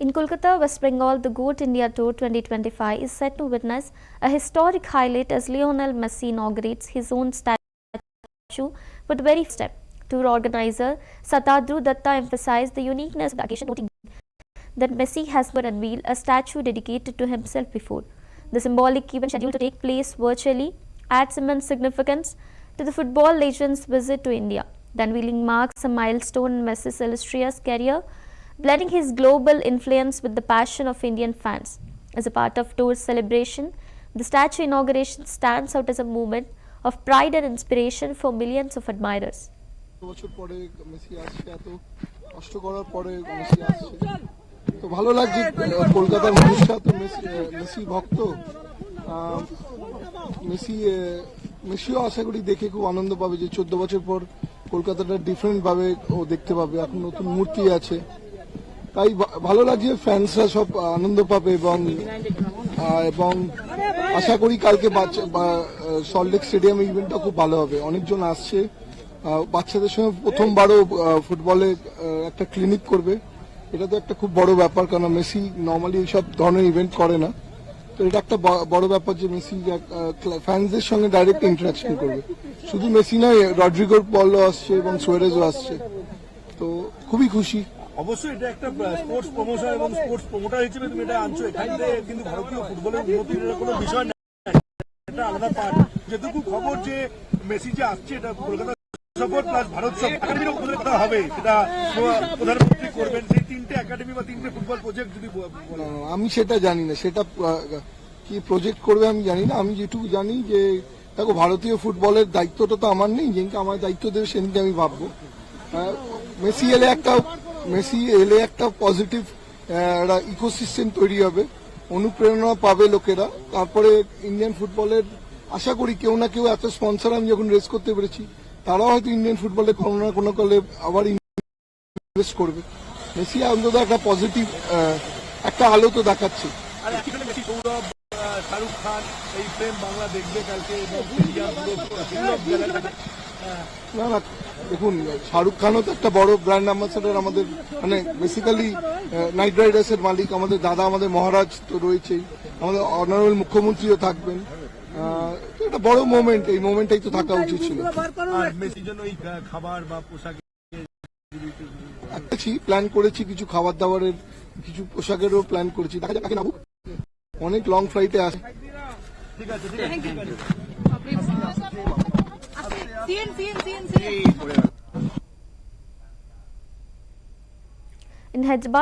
In Kolkata, West Bengal, the GOAT India Tour 2025 is set to witness a historic highlight as Lionel Messi inaugurates his own statue for the very first step. Tour organizer Satadru Datta emphasized the uniqueness of the occasion, noting that Messi has never unveiled a statue dedicated to himself before. The symbolic event, scheduled to take place virtually, adds immense significance to the football legend's visit to India. The unveiling marks a milestone in Messi's illustrious career, blending his global influence with the passion of Indian fans. As a part of tour's celebration, the statue inauguration stands out as a moment of pride and inspiration for millions of admirers. তো ভালো লাগছে কলকাতার মানুষরা তো Messi ভক্ত মেসিও আশা করি দেখে খুব আনন্দ পাবে যে 14 বছর পর কলকাতাটা ডিফারেন্ট ভাবে ও দেখতে পাবে এখন নতুন মূর্তি আছে তাই ভালো লাগছে ফ্যান্সরা সব আনন্দ পাবে এবং আশা করি কালকে সল্টলেক স্টেডিয়াম ইভেন্টটা খুব ভালো হবে অনেকজন আসছে বাচ্চাদের সঙ্গে প্রথমবারও ফুটবলে একটা ক্লিনিক করবে এটা তো একটা খুব বড় ব্যাপার কারণ মেসি নর্মালি এইসব ধরনের ইভেন্ট করে না তো এটা একটা বড় ব্যাপার যে মেসি ফ্যান্সদের সঙ্গে ডাইরেক্ট ইন্টারাকশন করবে শুধু মেসি নয় রড্রিগোর বলও আসছে এবং সোয়ারেজও আসছে তো খুবই খুশি অবশ্যই এটা একটা স্পোর্টস প্রমোশন এবং স্পোর্টস প্রমোটার হিসেবে তুমি এটা আনছো এখানে কিন্তু ভারতীয় ফুটবলের উন্নতির কোনো বিষয় না এটা আলাদা পার্ট যেটুকু খবর যে মেসি যে আসছে এটা কলকাতা সফর প্লাস ভারত সফর একাডেমির উদ্বোধন হবে সেটা প্রধানমন্ত্রী করবেন সেই তিনটে একাডেমি বা তিনটে ফুটবল প্রজেক্ট যদি আমি সেটা জানি না সেটা কি প্রজেক্ট করবে আমি জানি না আমি যেটুকু জানি যে দেখো ভারতীয় ফুটবলের দায়িত্বটা তো আমার নেই যেদিনকে আমার দায়িত্ব দেবে সেদিনকে আমি ভাববো মেসি এলে একটা পজিটিভ একটা ইকোসিস্টেম তৈরি হবে অনুপ্রেরণা পাবে লোকেরা তারপরে ইন্ডিয়ান ফুটবলের আশা করি কেউ না কেউ এত স্পন্সর আমি যখন রেস করতে পেরেছি তারাও হয়তো ইন্ডিয়ান ফুটবলে কোনো না কোনো কালে আবার ইনভেস্ট করবে মেসি অন্তত একটা পজিটিভ একটা আলো তো দেখাচ্ছে শাহরুখ খান এই প্রেম বাংলা দেখবে কালকে না না দেখুন শাহরুখ খানও তো একটা বড় ব্র্যান্ড অ্যাম্বাসাডার আমাদের মানে বেসিক্যালি নাইট রাইডার্সের মালিক আমাদের দাদা আমাদের মহারাজ তো রয়েছেই আমাদের অনারেবল মুখ্যমন্ত্রীও থাকবেন এটা বড় মোমেন্ট এই মোমেন্টটাই তো থাকা উচিত ছিল খাবার বা পোশাক প্ল্যান করেছি কিছু খাবার দাবারের কিছু পোশাকেরও প্ল্যান করেছি দেখা যাক না অনেক লং ফ্লাইটে আসে ঠিক আছে In Hyderabad,